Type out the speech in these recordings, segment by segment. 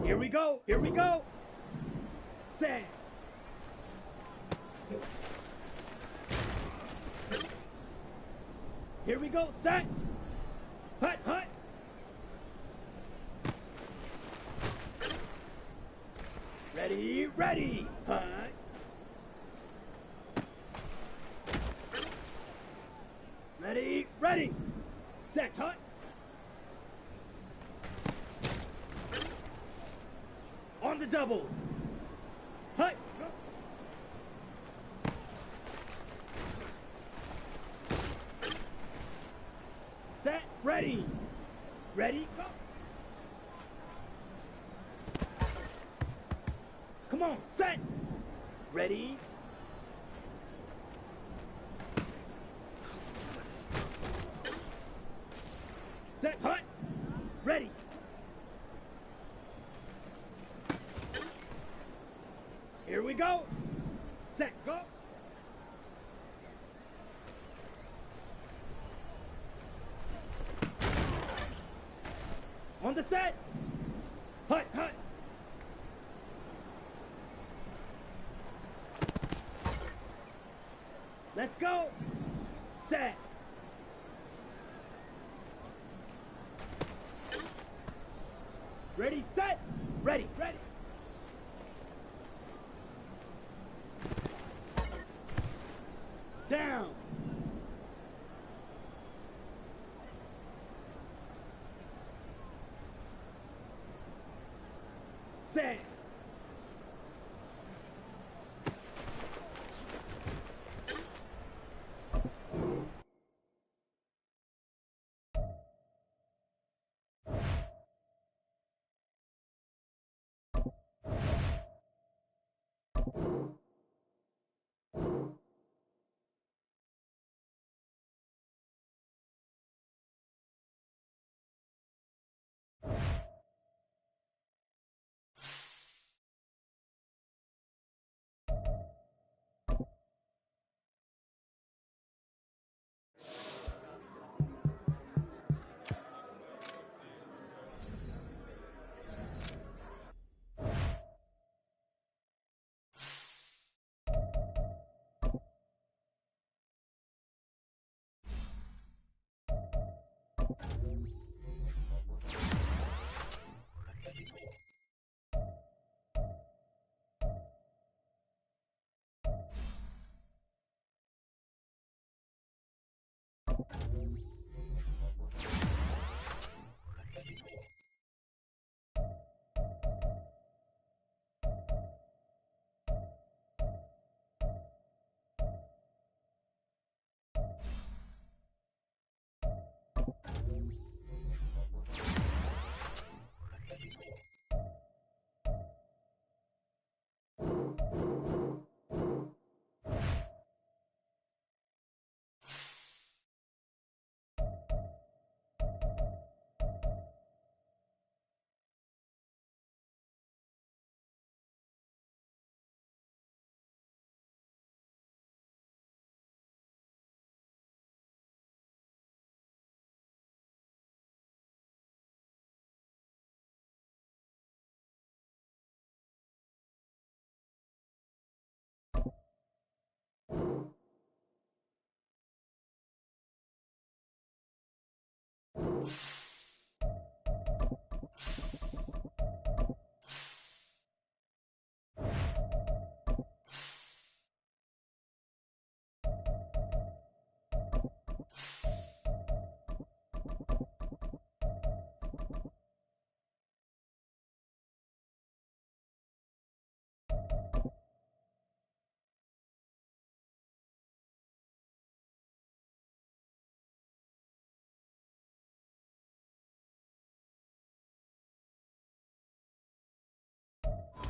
Here we go. Here we go. Set. Here we go. Set. Hut, hut. Ready, ready. Hut. Ready, ready. Set, hut. On the double. Hut. Go. Set, ready. Ready, go. Come on, set. Ready. Set, hut. Ready. Here we go. Set, go. On the set. Hut, hut. Let's go. Set. Ready, set. Ready, ready. Down. Set.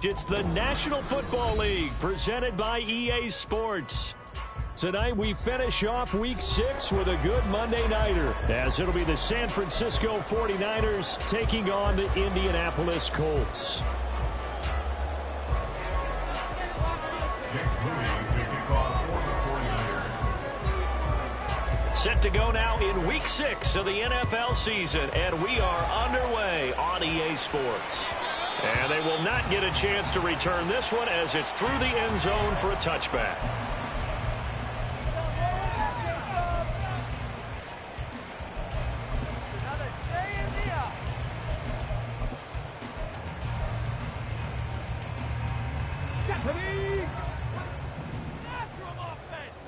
It's the National Football League presented by EA Sports. Tonight we finish off Week 6 with a good Monday Nighter, as it'll be the San Francisco 49ers taking on the Indianapolis Colts. Set to go now in Week 6 of the NFL season, and we are underway on EA Sports. And they will not get a chance to return this one as it's through the end zone for a touchback.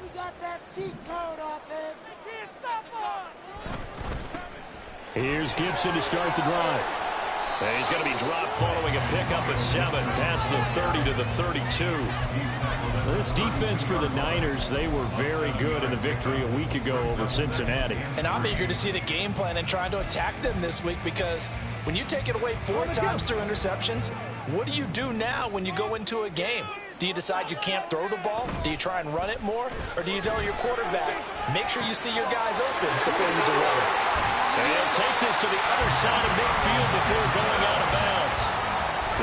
We got that cheat code offense. Can't stop us. Here's Gibson to start the drive. And he's going to be dropped following a pickup of 7 past the 30 to the 32. This defense for the Niners, they were very good in the victory a week ago over Cincinnati. And I'm eager to see the game plan and trying to attack them this week, because when you take it away 4 times through interceptions, what do you do now when you go into a game? Do you decide you can't throw the ball? Do you try and run it more? Or do you tell your quarterback, make sure you see your guys open before you deliver? And he'll take this to the other side of midfield before going out of bounds.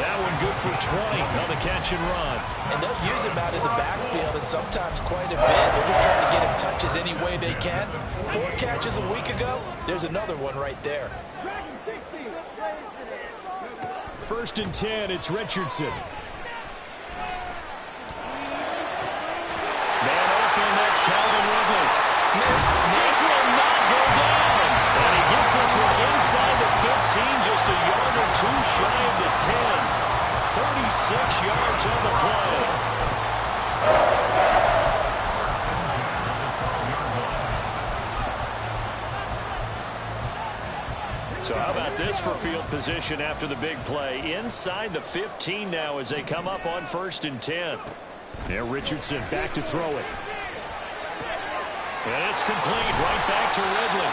That one good for 20 on the catch and run. And they'll use him out in the backfield, and sometimes quite a bit. They're just trying to get him touches any way they can. 4 catches a week ago. There's another one right there. First and 10, it's Richardson. Man open, that's Calvin Ridley. Missed. This will not go down. And he gets this one inside the 15, just a yard or 2 shy of the 10. 36 yards on the play. So how about this for field position after the big play? Inside the 15 now as they come up on first and 10. There, Richardson back to throw it. And it's complete right back to Ridley.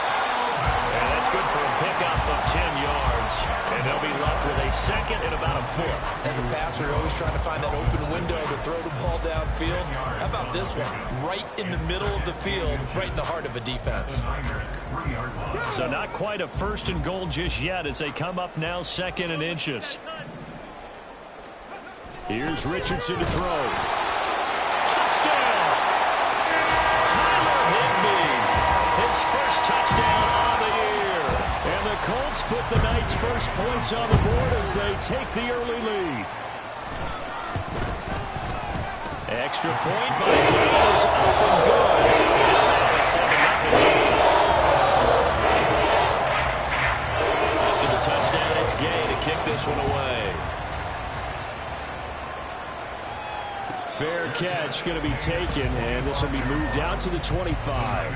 And that's good for a pickup of 10 yards. And they'll be left with a second and about a foot. As a passer, you're always trying to find that open window to throw the ball downfield. How about this one? Right in the middle of the field, right in the heart of a defense. So not quite a first and goal just yet as they come up now second and inches. Here's Richardson to throw. Touchdown! Tyler Higbee. His first touchdown on the year. And the Colts put the night's first points on the board as they take the early lead. Extra point by Gale is up and good. It's now a 7-0 lead. After the touchdown, it's Gay to kick this one away. Fair catch going to be taken, and this will be moved out to the 25.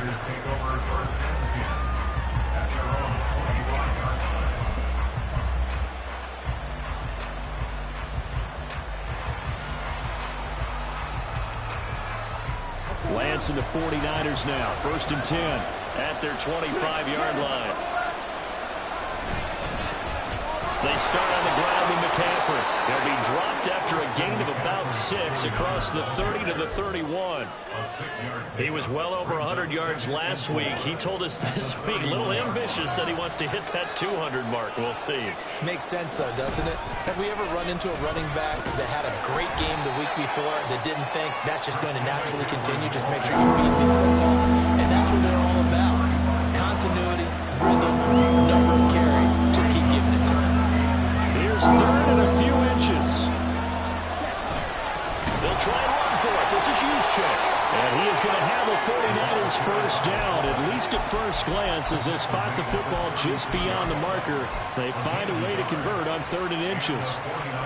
Lance and the 49ers now, first and 10 at their 25-yard line. They start on the ground with McCaffrey. They'll be dropped after a gain of about 6 across the 30 to the 31. He was well over 100 yards last week. He told us this week, a little ambitious, said he wants to hit that 200 mark. We'll see. Makes sense, though, doesn't it? Have we ever run into a running back that had a great game the week before that didn't think that's just going to naturally continue? Just make sure you feed me the football. And that's what they're all about. Continuity, rhythm, number of carries. Just keep giving it to him. Here's third and a few inches. They'll try and run for it. This is Juszczyk. And he is going to have a 49ers first down, at least at first glance, as they spot the football just beyond the marker. They find a way to convert on 3rd and inches.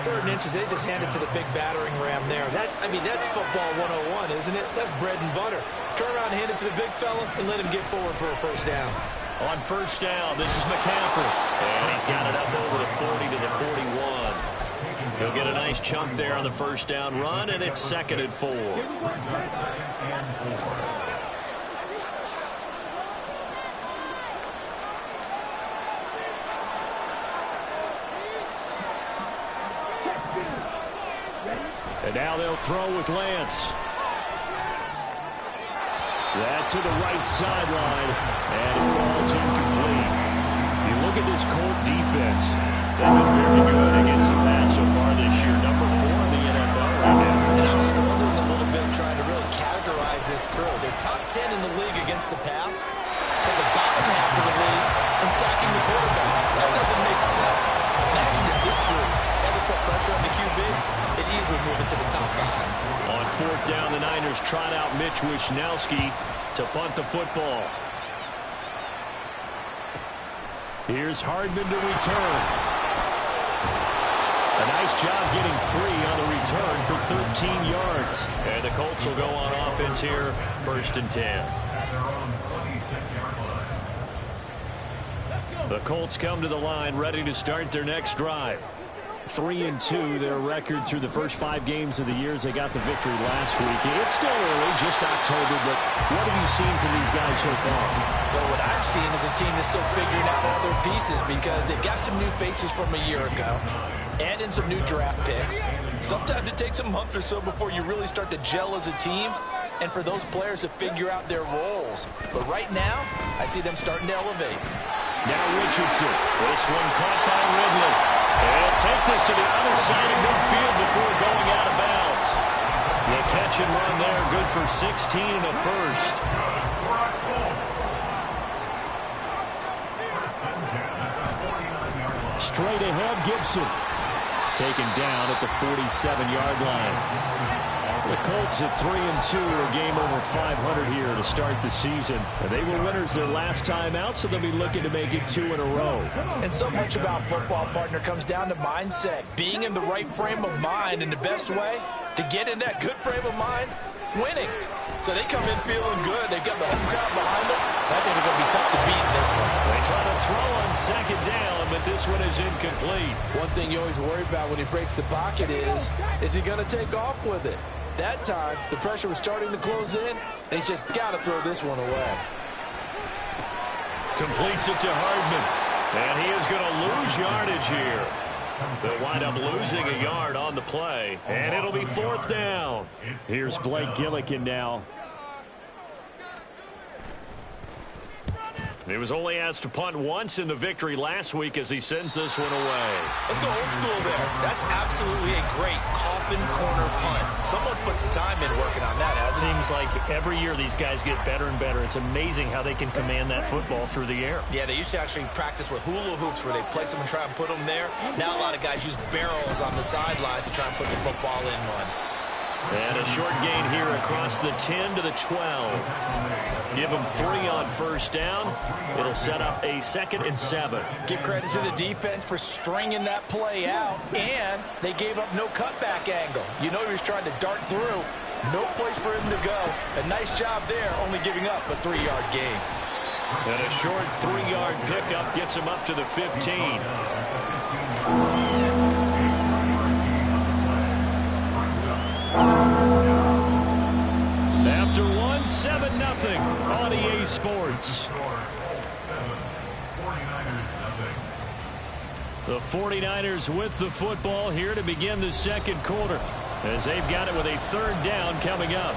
3rd and inches, they just hand it to the big battering ram there. That's football 101, isn't it? That's bread and butter. Turn around, hand it to the big fella, and let him get forward for a first down. On first down, this is McCaffrey. And he's got it up over the 40 to the 41. He'll get a nice chunk there on the first down run, and it's 2nd and 4. And now they'll throw with Lance. That's to the right sideline, and it falls incomplete. You look at this Colt defense. They've been very good against the pass so far this year. Number 4 in the NFL right now. And I'm struggling a little bit trying to really categorize this crew. They're top 10 in the league against the pass, but the bottom half of the league in sacking the quarterback. That doesn't make sense. Imagine if this group ever into the top 5. On 4th down, the Niners trot out Mitch Wishnowski to punt the football. Here's Hardman to return. A nice job getting free on the return for 13 yards. And the Colts will go on offense here, 1st and 10. The Colts come to the line ready to start their next drive. 3-2, their record through the first 5 games of the year as they got the victory last week. It's still early, just October, but what have you seen from these guys so far? Well, what I've seen is a team that's still figuring out all their pieces because they've got some new faces from a year ago and in some new draft picks. Sometimes it takes a month or so before you really start to gel as a team and for those players to figure out their roles. But right now, I see them starting to elevate. Now Richardson. This one caught by Ridley. They'll take this to the other side of midfield before going out of bounds. The catch and run there, good for 16 and a first. Straight ahead, Gibson. Taken down at the 47-yard line. The Colts at 3-2, a game over 500 here to start the season. They were winners their last time out, so they'll be looking to make it 2 in a row. And so much about football, partner, comes down to mindset. Being in the right frame of mind, and the best way to get in that good frame of mind, winning. So they come in feeling good. They've got the home crowd behind them. I think they're going to be tough to beat in this one. They try to throw on 2nd down, but this one is incomplete. One thing you always worry about when he breaks the pocket is he going to take off with it? That time, the pressure was starting to close in, and he's just got to throw this one away. Completes it to Hardman, and he is going to lose yardage here. They'll wind up losing a yard on the play, and it'll be 4th down. Here's Blake Gillikin now. He was only asked to punt once in the victory last week as he sends this one away. Let's go old school there. That's absolutely a great coffin corner punt. Someone's put some time in working on that, hasn't it? Seems like every year these guys get better and better. It's amazing how they can command that football through the air. Yeah, they used to actually practice with hula hoops where they place them and try and put them there. Now a lot of guys use barrels on the sidelines to try and put the football in one. And a short gain here across the 10 to the 12. Give them 3 on 1st down. It'll set up a 2nd and 7. Give credit to the defense for stringing that play out, and they gave up no cutback angle. You know he was trying to dart through. No place for him to go. A nice job there, only giving up a 3-yard gain. And a short 3-yard pickup gets him up to the 15. After 7-0 on EA Sports. The 49ers with the football here to begin the 2nd quarter as they've got it with a 3rd down coming up.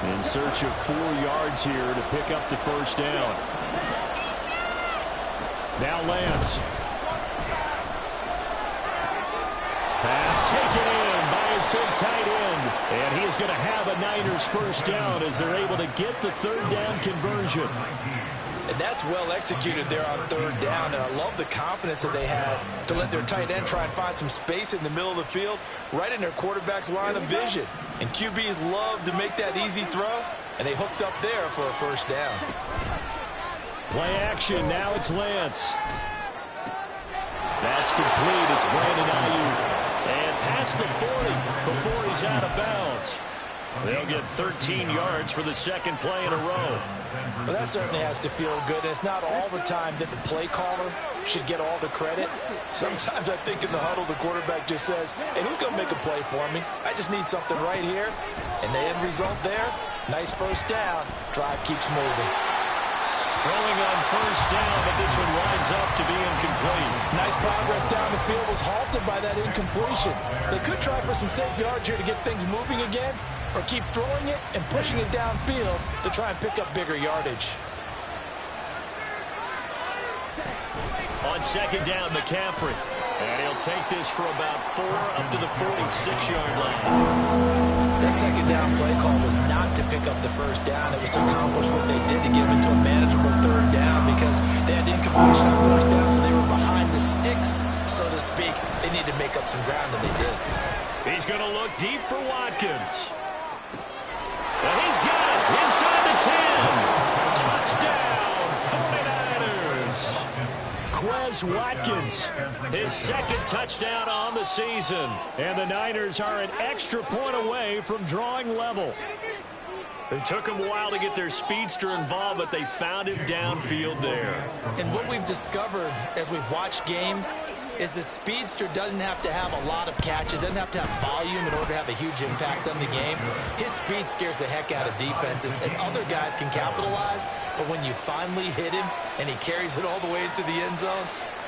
In search of 4 yards here to pick up the 1st down. Now Lance. Pass taken in by his big tight end. And he is going to have a Niners 1st down as they're able to get the 3rd down conversion. And that's well executed there on 3rd down. And I love the confidence that they had to let their tight end try and find some space in the middle of the field, right in their quarterback's line of vision. And QBs love to make that easy throw, and they hooked up there for a 1st down. Play action. Now it's Lance. That's complete. It's Brandon Ayuk. And past the 40 before he's out of bounds. They'll get 13 yards for the 2nd play in a row. Well, that certainly has to feel good. And it's not all the time that the play caller should get all the credit. Sometimes I think in the huddle, the quarterback just says, hey, who's going to make a play for me? I just need something right here. And the end result there, nice 1st down. Drive keeps moving. Throwing on 1st down, but this one winds up to be incomplete. Nice progress down the field, was halted by that incompletion. They could try for some safe yards here to get things moving again, or keep throwing it and pushing it downfield to try and pick up bigger yardage. On 2nd down, McCaffrey. And he'll take this for about 4 up to the 46-yard line. That 2nd down play call was not to pick up the 1st down. It was to accomplish what they did to get him into a manageable make up some ground, and they did. He's going to look deep for Watkins. And he's got it inside the 10. Touchdown, 49ers. Quez Watkins, his second touchdown on the season. And the Niners are an extra point away from drawing level. It took them a while to get their speedster involved, but they found him downfield there. And what we've discovered as we've watched games is the speedster doesn't have to have a lot of catches, doesn't have to have volume in order to have a huge impact on the game. His speed scares the heck out of defenses, and other guys can capitalize, but when you finally hit him and he carries it all the way into the end zone,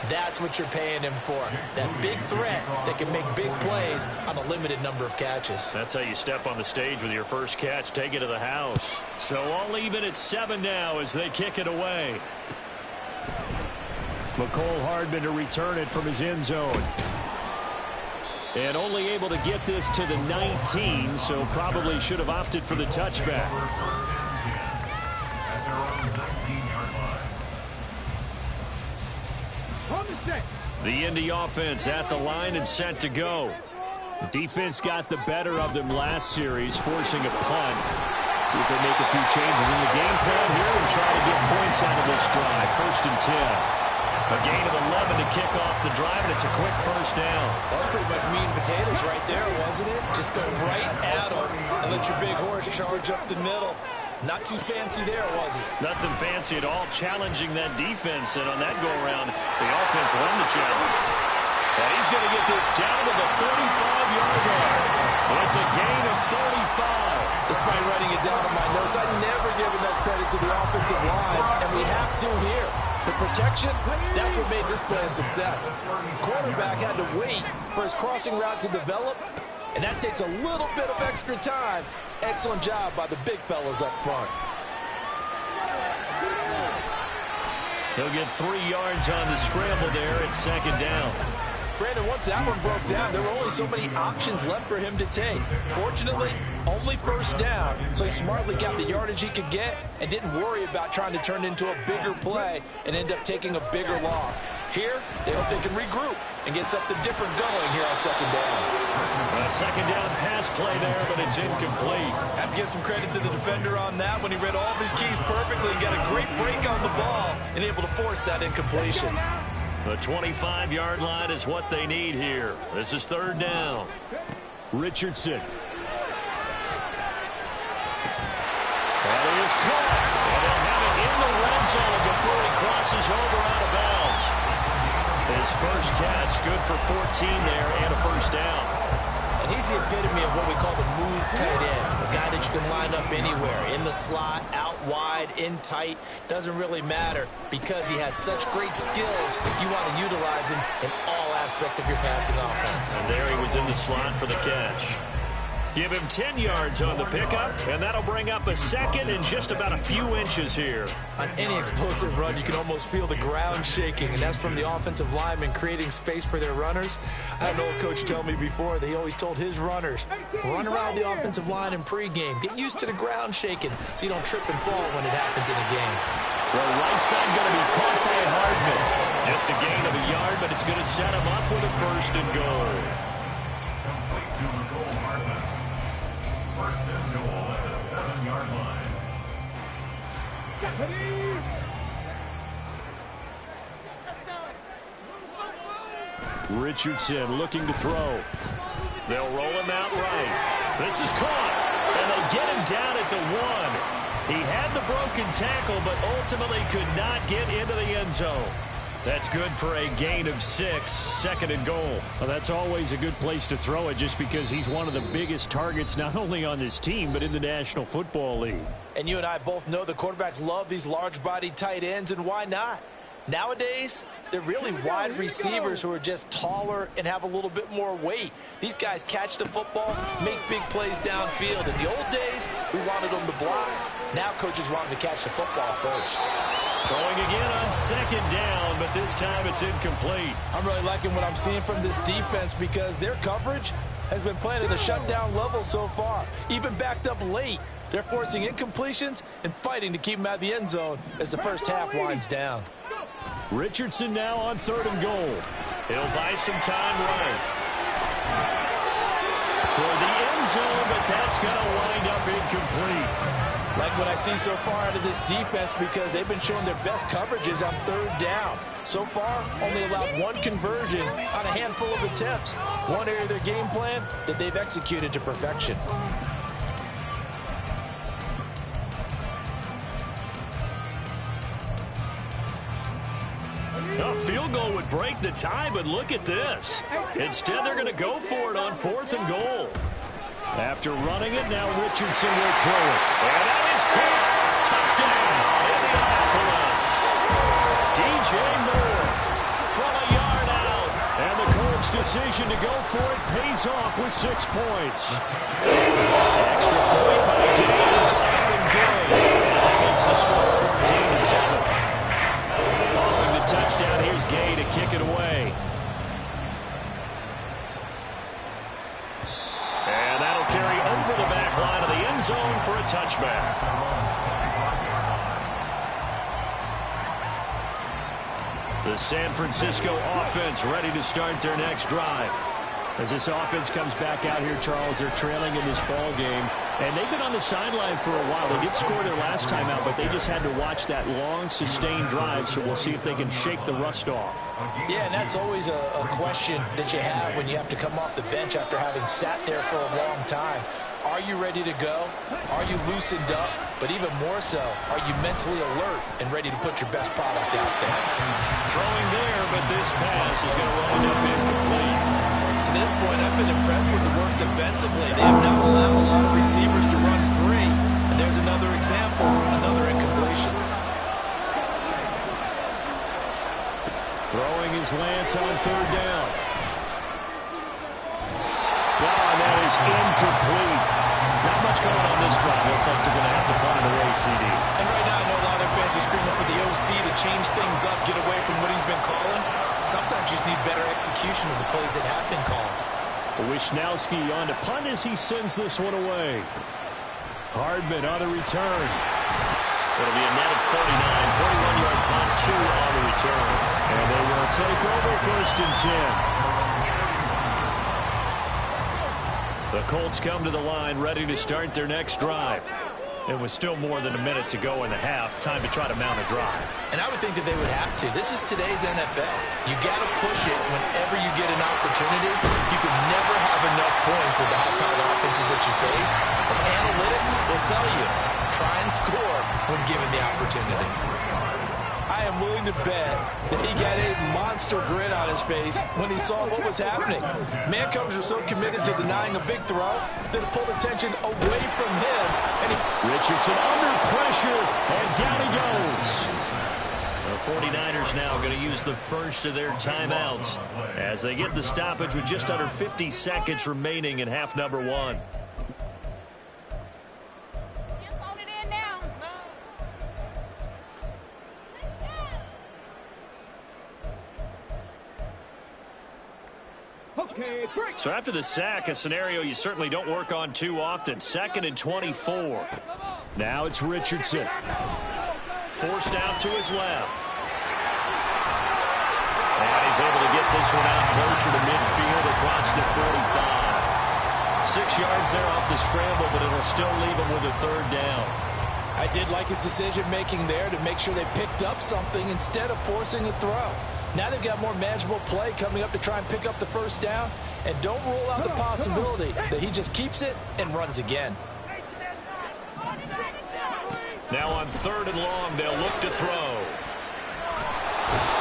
that's what you're paying him for. That big threat that can make big plays on a limited number of catches. That's how you step on the stage with your first catch, take it to the house. So all even at 7 now as they kick it away. McCole Hardman to return it from his end zone. And only able to get this to the 19, so probably should have opted for the touchback. The Indy offense at the line and set to go. Defense got the better of them last series, forcing a punt. See if they make a few changes in the game plan here and try to get points out of this drive. 1st and 10. A gain of 11 to kick off the drive, and it's a quick first down. That was pretty much meat and potatoes right there, wasn't it? Just go right at them and let your big horse charge up the middle. Not too fancy there, was it? Nothing fancy at all, challenging that defense, and on that go-around, the offense won the challenge. And he's going to get this down to the 35-yard line. It's a gain of 35. Despite writing it down in my notes, I'd never given that credit to the offensive line, and we have to here. The protection, that's what made this play a success. Quarterback had to wait for his crossing route to develop, and that takes a little bit of extra time. Excellent job by the big fellas up front. He'll get 3 yards on the scramble there at 2nd down. Brandon, once that one broke down, there were only so many options left for him to take. Fortunately, only 1st down, so he smartly got the yardage he could get and didn't worry about trying to turn it into a bigger play and end up taking a bigger loss. Here, they hope they can regroup and get something different going here on 2nd down. A 2nd down pass play there, but it's incomplete. Have to give some credit to the defender on that when he read all of his keys perfectly and got a great break on the ball and able to force that incompletion. The 25-yard line is what they need here. This is 3rd down. Richardson. That is caught. And they'll have it in the red zone before he crosses over out of bounds. His first catch, good for 14 there and a 1st down. And he's the epitome of what we call the move tight end. A guy that you can line up anywhere, in the slot, out wide, in tight. Doesn't really matter because he has such great skills. You want to utilize him in all aspects of your passing offense. And there he was in the slot for the catch. Give him 10 yards on the pickup, and that'll bring up a 2nd and just about a few inches here. On any explosive run, you can almost feel the ground shaking, and that's from the offensive linemen creating space for their runners. I had an old coach tell me before that he always told his runners, run around the offensive line in pregame. Get used to the ground shaking so you don't trip and fall when it happens in a game. The right side going to be caught by Hardman. Just a gain of a yard, but it's going to set him up with a 1st and goal. Richardson looking to throw. They'll roll him out right. This is caught, and they'll get him down at the 1. He had the broken tackle, but ultimately could not get into the end zone. That's good for a gain of 6, 2nd and goal. Well, that's always a good place to throw it just because he's one of the biggest targets not only on this team but in the National Football League. And you and I both know the quarterbacks love these large-bodied tight ends, and why not? Nowadays, they're really wide receivers who are just taller and have a little bit more weight. These guys catch the football, make big plays downfield. In the old days, we wanted them to block. Now coaches want them to catch the football first. Throwing again on 2nd down, but this time it's incomplete. I'm really liking what I'm seeing from this defense because their coverage has been playing at a shutdown level so far. Even backed up late, they're forcing incompletions and fighting to keep them out of the end zone as the first half winds down. Richardson now on 3rd and goal. He'll buy some time right. zone, but that's going to wind up incomplete. Like what I see so far out of this defense, because they've been showing their best coverages on third down. So far, only allowed one conversion on a handful of attempts. One area of their game plan that they've executed to perfection. A field goal would break the tie, but look at this. Instead, they're going to go for it on 4th and goal. After running it, now Richardson will throw it. And that is caught. Touchdown, Indianapolis. DJ Moore from a yard out. And the Colts' decision to go for it pays off with 6 points. Extra point by Gay is up and good. That makes the score 14-7. Following the touchdown, here's Gay to kick it away. And that'll carry over the back line of the end zone for a touchback. The San Francisco offense ready to start their next drive. As this offense comes back out here, Charles, they're trailing in this ball game. And they've been on the sideline for a while. They did score their last time out, but they just had to watch that long, sustained drive, so we'll see if they can shake the rust off. Yeah, and that's always a question that you have when you have to come off the bench after having sat there for a long time. Are you ready to go? Are you loosened up? But even more so, are you mentally alert and ready to put your best product out there? Throwing there, but this pass is going to wind up incomplete. To this point, I've been impressed with the work defensively. They have not allowed a lot of receivers to run free. And there's another example, another incompletion. Throwing his Lance on 3rd down. And that is incomplete. Not much going on this drive. Looks like they're going to have to punt it away, CD. And right now, I know a lot of their fans are screaming for the OC to change things up, get away from what he's been calling. Sometimes you just need better execution of the plays that have been called. Wisnowski on to punt as he sends this one away. Hardman on the return. It'll be a net of 49, 41-yard punt, 2 on the return. And they will take over 1st and 10. The Colts come to the line ready to start their next drive. It was still more than a minute to go in the half. Time to try to mount a drive. And I would think that they would have to. This is today's NFL. You got to push it whenever you get an opportunity. You can never have enough points with the high-powered offenses that you face. And analytics will tell you, try and score when given the opportunity. I am willing to bet that he got a monster grin on his face when he saw what was happening. Man coverage was so committed to denying a big throw that it pulled attention away from him. And Richardson under pressure, and down he goes. The 49ers now going to use the first of their timeouts as they get the stoppage with just under 50 seconds remaining in half number 1. So after the sack, a scenario you certainly don't work on too often. 2nd and 24. Now it's Richardson. Forced out to his left. And he's able to get this one out closer to midfield across the 45. 6 yards there off the scramble, but it'll still leave him with a 3rd down. I did like his decision-making there to make sure they picked up something instead of forcing a throw. Now they've got more manageable play coming up to try and pick up the 1st down. And don't rule out the possibility that he just keeps it and runs again. Now on 3rd and long, they'll look to throw.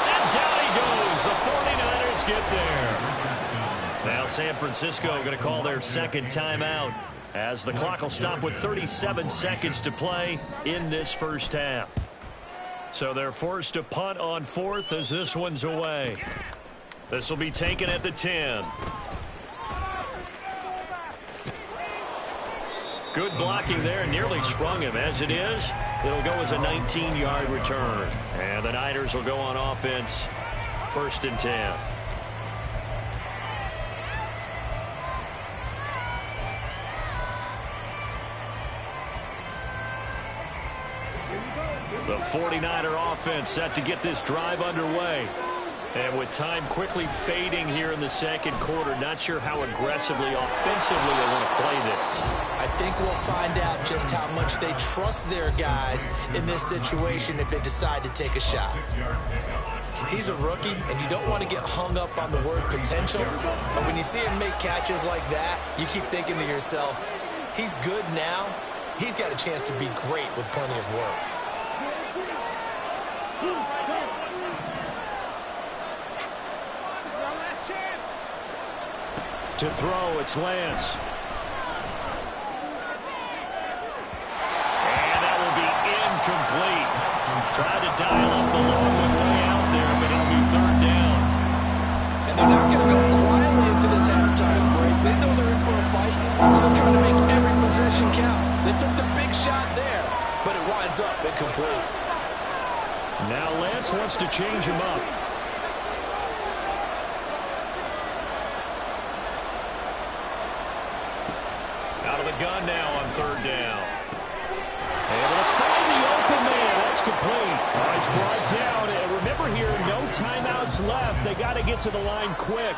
And down he goes. The 49ers get there. Now San Francisco going to call their 2nd timeout as the clock will stop with 37 seconds to play in this 1st half. So they're forced to punt on 4th as this one's away. This will be taken at the 10. Good blocking there, nearly sprung him. As it is, it'll go as a 19-yard return. And the Niners will go on offense, 1st and 10. The 49er offense set to get this drive underway. And with time quickly fading here in the second quarter, not sure how aggressively, offensively they want to play this. I think we'll find out just how much they trust their guys in this situation if they decide to take a shot. He's a rookie, and you don't want to get hung up on the word potential, but when you see him make catches like that, you keep thinking to yourself, he's good now. He's got a chance to be great with plenty of work. To throw, it's Lance. And that will be incomplete. Tried to dial up the long one way out there, but it'll be third down. And they're not going to go quietly into this halftime break. They know they're in for a fight, so they're trying to make every possession count. They took the big shot there, but it winds up incomplete. Now Lance wants to change him up. Out of the gun now on third down. Able to find the open man. That's complete. Oh, he's brought down. And remember here, no timeouts left. They got to get to the line quick.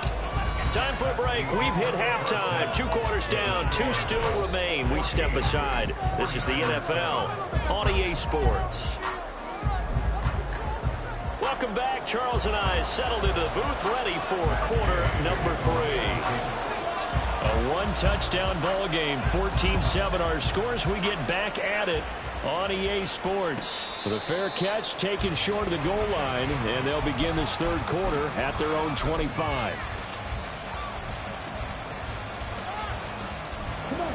Time for a break. We've hit halftime. 2 quarters down. 2 still remain. We step aside. This is the NFL on EA Sports. Welcome back. Charles and I settled into the booth, ready for quarter number 3. A one-touchdown ball game, 14-7 our scores. We get back at it on EA Sports. With a fair catch taken short of the goal line, and they'll begin this third quarter at their own 25.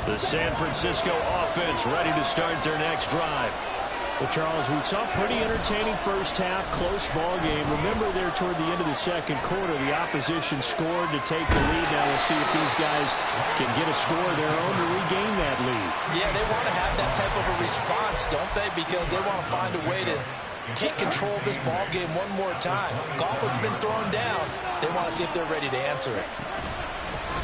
The San Francisco offense ready to start their next drive. Well, Charles, we saw a pretty entertaining first half, close ball game. Remember there toward the end of the second quarter, the opposition scored to take the lead. Now we'll see if these guys can get a score of their own to regain that lead. Yeah, they want to have that type of a response, don't they? Because they want to find a way to take control of this ball game one more time. Gauntlet's been thrown down. They want to see if they're ready to answer it.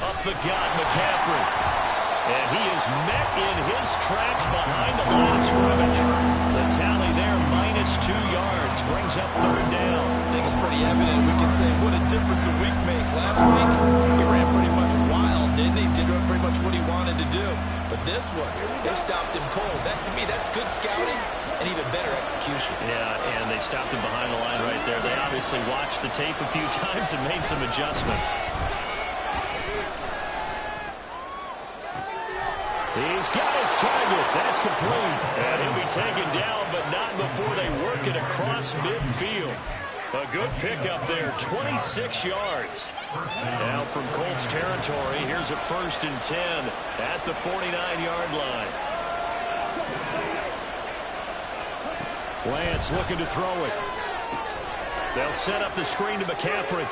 Up the gut, McCaffrey. And he is met in his tracks behind the line of scrimmage. The tally there, -2 yards, brings up third down. I think it's pretty evident. We can say what a difference a week makes. Last week, he ran pretty much wild, didn't he? Did pretty much what he wanted to do. But this one, they stopped him cold. That, to me, that's good scouting and even better execution. Yeah, and they stopped him behind the line right there. They obviously watched the tape a few times and made some adjustments. He's got his target. That's complete. And he'll be taken down, but not before they work it across midfield. A good pickup there, 26 yards. Now from Colts territory, here's a 1st and 10 at the 49-yard line. Lance looking to throw it. They'll set up the screen to McCaffrey.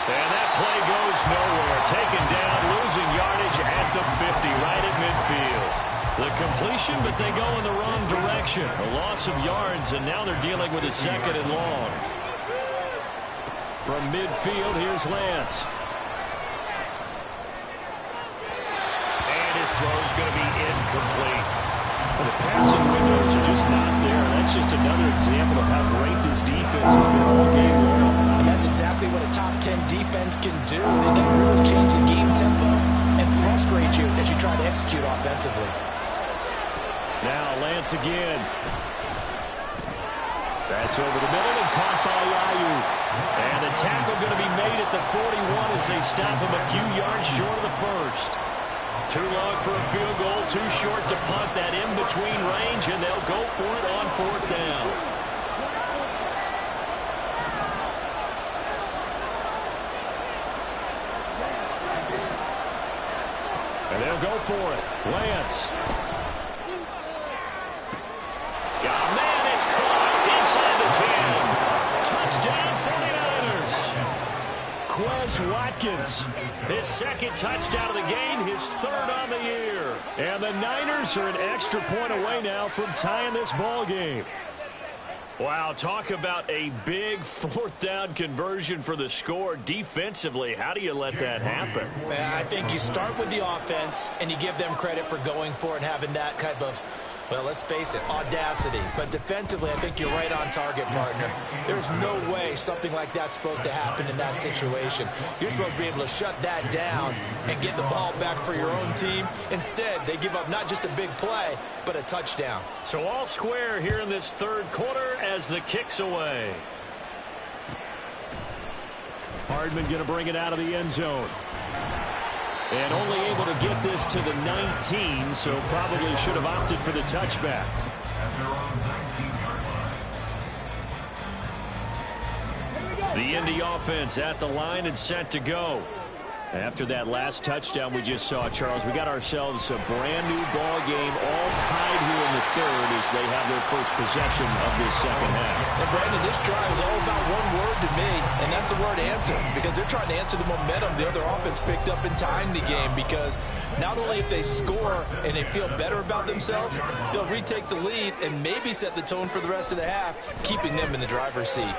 And that play goes nowhere. Taken down, losing yardage at the 50, right at midfield. The completion, but they go in the wrong direction. A loss of yards, and now they're dealing with a 2nd and long. From midfield, here's Lance. And his throw's going to be incomplete. The passing windows are just not there. That's just another example of how great this defense has been all game long. And that's exactly what a top 10 defense can do. They can really change the game tempo and frustrate you as you try to execute offensively. Now Lance again. That's over the middle and caught by Ayuk. And the tackle going to be made at the 41 as they stop him a few yards short of the first. Too long for a field goal, too short to punt. That in-between range, and they'll go for it on 4th down. And they'll go for it. Lance. Got a man, it's caught inside the 10. Touchdown, 49ers. Quez Watkins, his 2nd touchdown of the game, his 3rd on the year. And the Niners are an extra point away now from tying this ball game. Wow, talk about a big 4th down conversion for the score. Defensively, how do you let that happen? I think you start with the offense, and you give them credit for going for it and having that type of Well, let's face it, audacity. But defensively, I think you're right on target, partner. There's no way something like that's supposed to happen in that situation. You're supposed to be able to shut that down and get the ball back for your own team. Instead, they give up not just a big play, but a touchdown. So all square here in this third quarter as the kick's away. Hardman going to bring it out of the end zone. And only able to get this to the 19, so probably should have opted for the touchback. The Indy offense at the line and set to go. After that last touchdown we just saw, Charles, we got ourselves a brand-new ball game, all tied here in the third as they have their first possession of this second half. And, Brandon, this drive is all about one word to me, and that's the word answer, because they're trying to answer the momentum the other offense picked up in tying the game, because not only if they score and they feel better about themselves, they'll retake the lead and maybe set the tone for the rest of the half, keeping them in the driver's seat.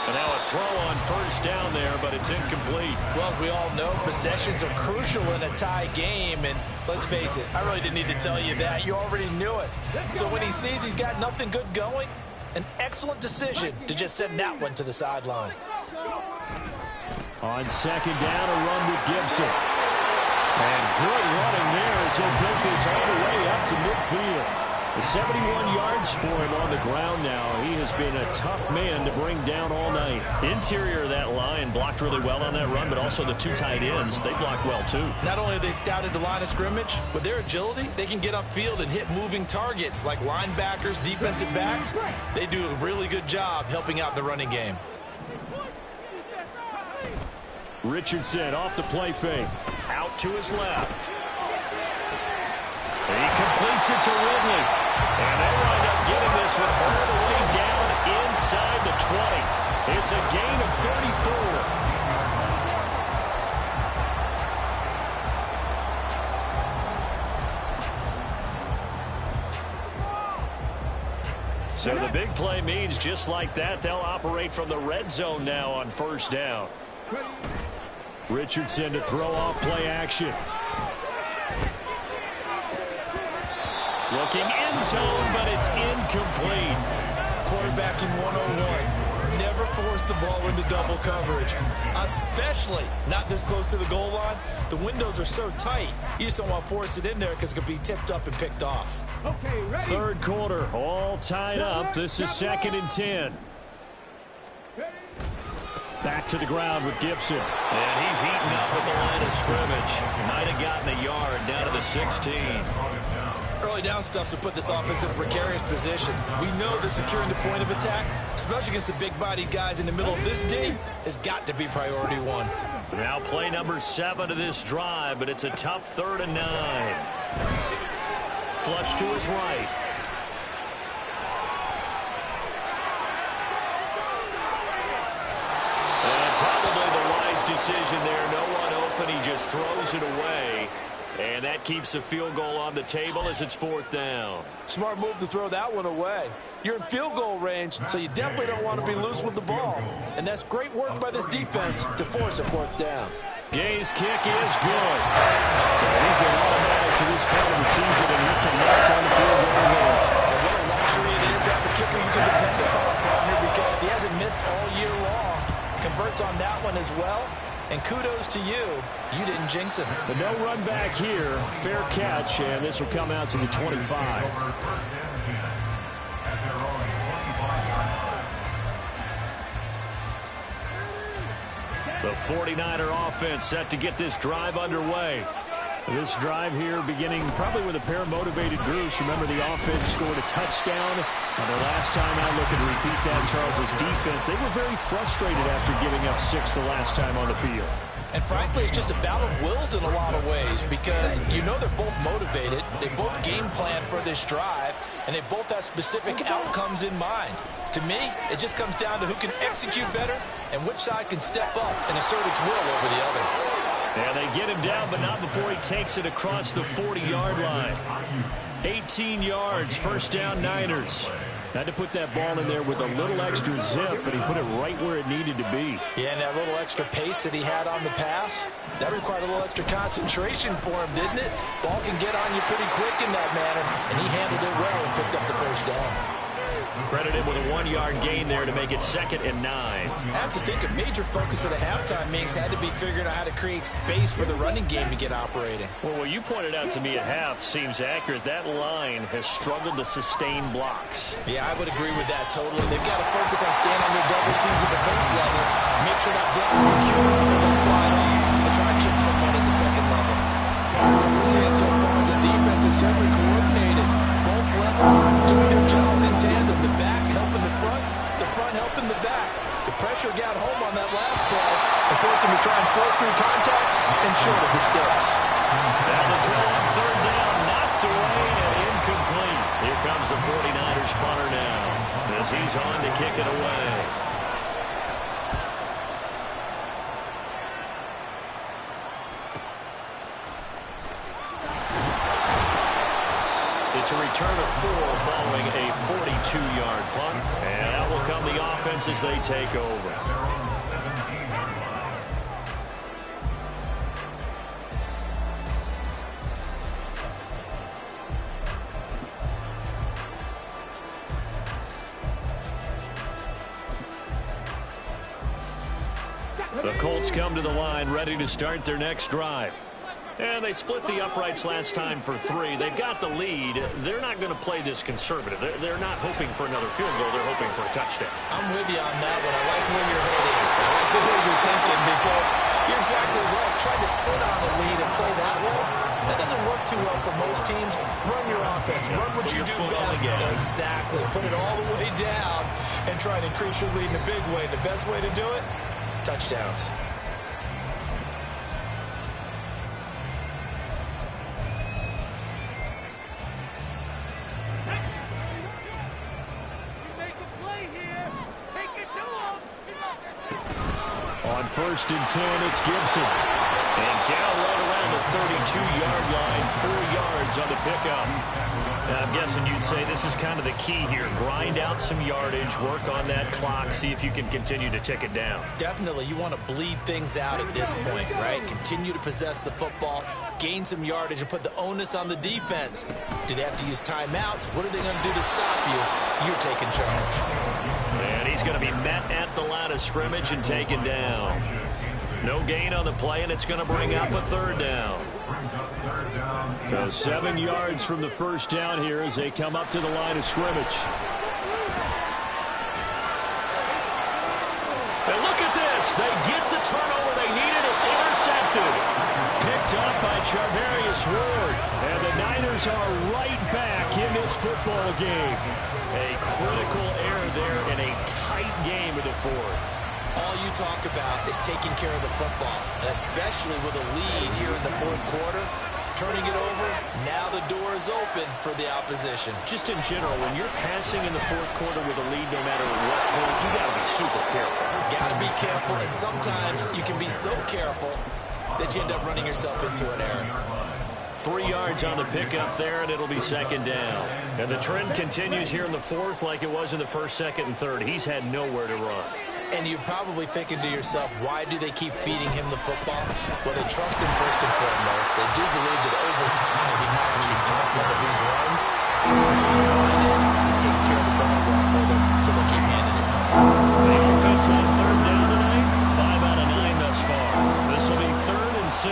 And now a throw on first down there, but it's incomplete. Well, as we all know, possessions are crucial in a tie game. And let's face it, I really didn't need to tell you that. You already knew it. So when he sees he's got nothing good going, an excellent decision to just send that one to the sideline. On second down, a run with Gibson. And good running there as he'll take this all the way up to midfield. 71 yards for him on the ground now. He has been a tough man to bring down all night. Interior of that line blocked really well on that run, but also the two tight ends, they blocked well too. Not only have they scouted the line of scrimmage, with their agility, they can get upfield and hit moving targets like linebackers, defensive backs. They do a really good job helping out the running game. Richardson off the play fake. Out to his left. And he completes it to Ridley. And they wind up getting this one all the way down inside the 20. It's a gain of 34. So the big play means just like that, they'll operate from the red zone now on first down. Richardson to throw off play action. Looking end zone, but it's incomplete. Quarterbacking 101. Never force the ball into double coverage, especially not this close to the goal line. The windows are so tight, you just don't want to force it in there because it could be tipped up and picked off. Okay, ready? Third quarter, all tied up. This is 2nd and 10. Back to the ground with Gibson. And he's heating up at the line of scrimmage. Might have gotten a yard down to the 16. Early down stuff to put this offense in a precarious position. We know that securing the point of attack, especially against the big-bodied guys in the middle of this D, has got to be priority one. Now play number 7 of this drive, but it's a tough 3rd and 9. Flush to his right. And probably the wise decision there. No one open. He just throws it away. And that keeps the field goal on the table as it's 4th down. Smart move to throw that one away. You're in field goal range, so you definitely don't want to be loose with the ball. And that's great work by this defense to force a 4th down. Gay's kick is good. He's been automatic to this point of the season, and he connects on the field goal there. And what a luxury it is to have a kicker you can depend upon, partner, because he hasn't missed all year long. Converts on that one as well. And kudos to you. You didn't jinx him. But no run back here. Fair catch, and this will come out to the 25. The 49er offense set to get this drive underway. This drive here beginning probably with a pair of motivated groups. Remember, the offense scored a touchdown. And the last time I look and repeat that, Charles' defense, they were very frustrated after giving up 6 the last time on the field. And frankly, it's just a battle of wills in a lot of ways because you know they're both motivated. They both game plan for this drive, and they both have specific outcomes in mind. To me, it just comes down to who can execute better and which side can step up and assert its will over the other. And they get him down, but not before he takes it across the 40-yard line. 18 yards, first down Niners. Had to put that ball in there with a little extra zip, but he put it right where it needed to be. Yeah, and that little extra pace that he had on the pass, that required a little extra concentration for him, didn't it? Ball can get on you pretty quick in that manner, and he handled it well and picked up the first down. Credited with a 1-yard gain there to make it 2nd and 9. I have to think a major focus of the halftime meetings had to be figuring out how to create space for the running game to get operating. Well, what you pointed out to me at half seems accurate. That line has struggled to sustain blocks. Yeah, I would agree with that totally. They've got to focus on staying on their double teams at the first level, make sure that block's secure before they slide off, and try to chip someone at the second level. What we're seeing so far is the defense is certainly coordinated. Both levels doing their jobs in tandem. The back helping the front helping the back. The pressure got home on that last play and forced him to try and float through contact and short of the sticks. Now the throw on 3rd down, knocked away and incomplete. Here comes the 49ers punter now as he's on to kick it away. It's a return of 4 following a 42-yard punt. And out will come the offense as they take over. The Colts come to the line ready to start their next drive. And they split the uprights last time for 3. They've got the lead. They're not going to play this conservative. They're not hoping for another field goal. They're hoping for a touchdown. I'm with you on that one. I like where your head is. I like the way you're thinking because you're exactly right. Trying to sit on a lead and play that way, that doesn't work too well for most teams. Run your offense. Run what you do best. Exactly. Put it all the way down and try and increase your lead in a big way. The best way to do it, touchdowns. On 1st and 10, it's Gibson. And down right around the 32-yard line, 4 yards on the pickup. Now, I'm guessing you'd say this is kind of the key here. Grind out some yardage, work on that clock, see if you can continue to tick it down. Definitely, you want to bleed things out at this point, right? Continue to possess the football, gain some yardage, and put the onus on the defense. Do they have to use timeouts? What are they going to do to stop you? You're taking charge. And he's going to be met at the line of scrimmage and taken down. No gain on the play, and it's going to bring up a 3rd down. So 7 yards from the first down here as they come up to the line of scrimmage. And look at this. They get the turnover they needed. It's intercepted. Picked up by Charvarius Ward. And the Niners are right back in this football game. A critical error there in a tight game in the 4th. All you talk about is taking care of the football, and especially with a lead here in the 4th quarter. Turning it over, now the door is open for the opposition. Just in general, when you're passing in the 4th quarter with a lead, no matter what point, you got to be super careful. Got to be careful, and sometimes you can be so careful that you end up running yourself into an error. 3 yards on the pickup there, and it'll be 2nd down. And the trend continues here in the 4th like it was in the 1st, 2nd, and 3rd. He's had nowhere to run. And you're probably thinking to yourself, why do they keep feeding him the football? Well, they trust him first and foremost. They do believe that over time he might actually pop one of these runs. The line is, he takes care of the ball well for them, so they'll keep handing it to him. The offense on 3rd down tonight, 5 out of 9 thus far. This will be 3rd and 6.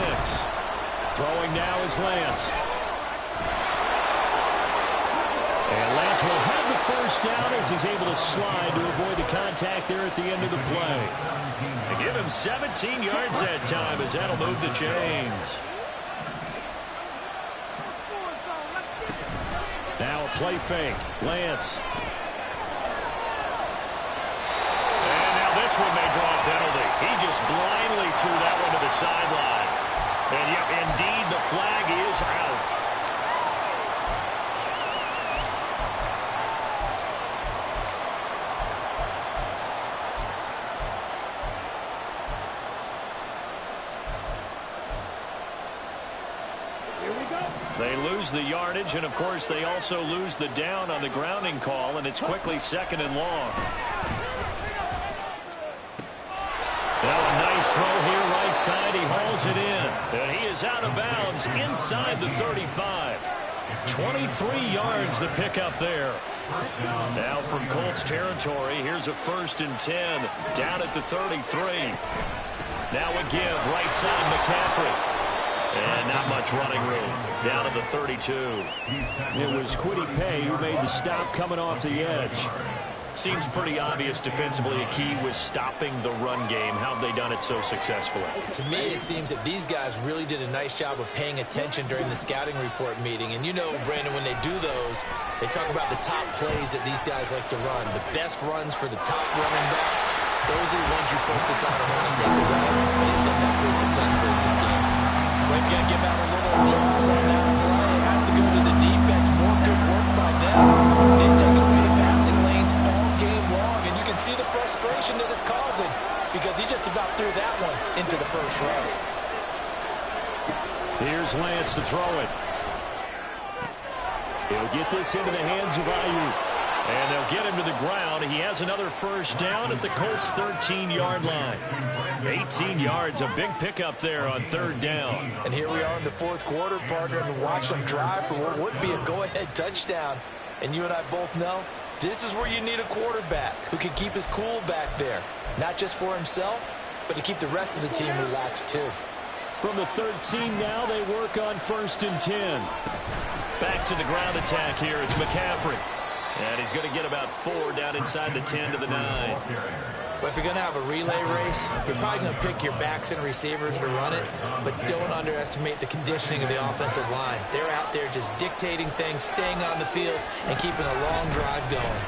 Throwing now is Lance. And Lance will have the first down as he's able to slide to avoid the contact there at the end of the play. They give him 17 yards that time as that'll move the chains. Now a play fake. Lance. And now this one may draw a penalty. He just blindly threw that one to the sideline. And yep, indeed, the flag is out. They They lose the yardage, and, of course, they also lose the down on the grounding call, and it's quickly 2nd and long. Now a nice throw here right side. He hauls it in, and he is out of bounds inside the 35. 23 yards the pickup there. Now from Colts territory, here's a 1st and 10 down at the 33. Now a give right side McCaffrey. And not much running room. Down to the 32. It was Kwity Paye who made the stop coming off the edge. Seems pretty obvious defensively a key was stopping the run game. How have they done it so successfully? To me, it seems that these guys really did a nice job of paying attention during the scouting report meeting. And you know, Brandon, when they do those, they talk about the top plays that these guys like to run. The best runs for the top running back. Those are the ones you focus on and want to take away. And they've done that pretty successfully in this game. We've got to give out a little applause on that play. It has to go to the defense. More good work by them. They've taken away the passing lanes all game long, and you can see the frustration that it's causing because he just about threw that one into the first row. Here's Lance to throw it. He'll get this into the hands of Ayuk. And they'll get him to the ground. He has another 1st down at the Colts' 13-yard line. 18 yards, a big pickup there on 3rd down. And here we are in the 4th quarter, partner, and watch them drive for what would be a go-ahead touchdown. And you and I both know this is where you need a quarterback who can keep his cool back there. Not just for himself, but to keep the rest of the team relaxed too. From the 13 now, they work on 1st and 10. Back to the ground attack here. It's McCaffrey. And he's going to get about 4 down inside the 10 to the 9. But if you're going to have a relay race, you're probably going to pick your backs and receivers to run it, but don't underestimate the conditioning of the offensive line. They're out there just dictating things, staying on the field, and keeping a long drive going.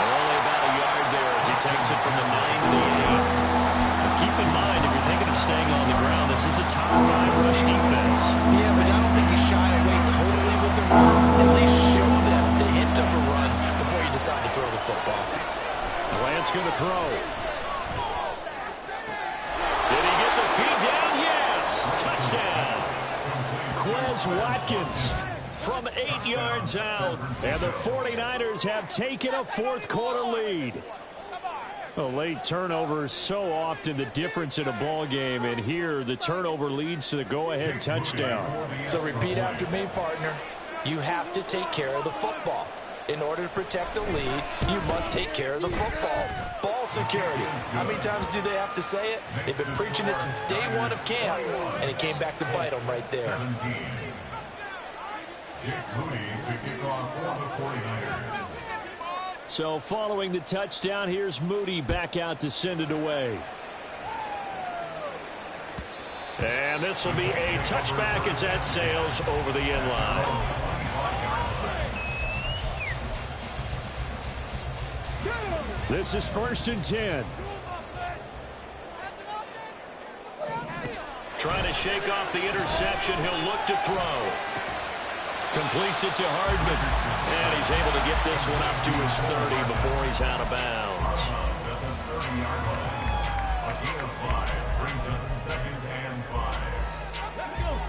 Only about a yard there as he takes it from the 9 to the 8. But keep in mind, if you're thinking of staying on the ground, this is a top 5 rush defense. Yeah, but I don't think you shy away totally with the run. At least show them the hint of a run before you decide to throw the football. Lance going to throw. Did he get the feed down? Yes! Touchdown! Quez Watkins from 8 yards out. And the 49ers have taken a 4th quarter lead. A late turnover is so often the difference in a ball game, and here the turnover leads to the go-ahead touchdown. So repeat after me, partner. You have to take care of the football. In order to protect a lead, you must take care of the football. Ball security. How many times do they have to say it? They've been preaching it since day 1 of camp, and it came back to bite them right there. So following the touchdown, here's Moody back out to send it away. And this will be a touchback as that sails over the end line. This is 1st and 10. Trying to shake off the interception. He'll look to throw. Completes it to Hardman. And he's able to get this one up to his 30 before he's out of bounds.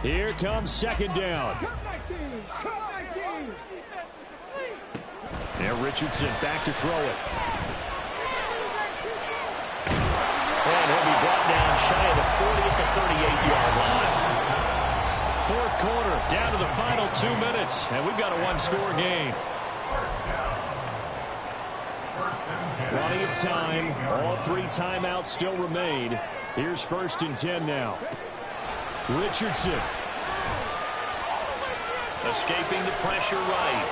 Here comes 2nd down. Now Richardson back to throw it. And he'll be brought down shy of the 40 at the 38-yard line. 4th quarter, down to the final 2 minutes, and we've got a 1-score game. Plenty of time. All 3 timeouts still remain. Here's 1st and 10 now. Richardson. Escaping the pressure right.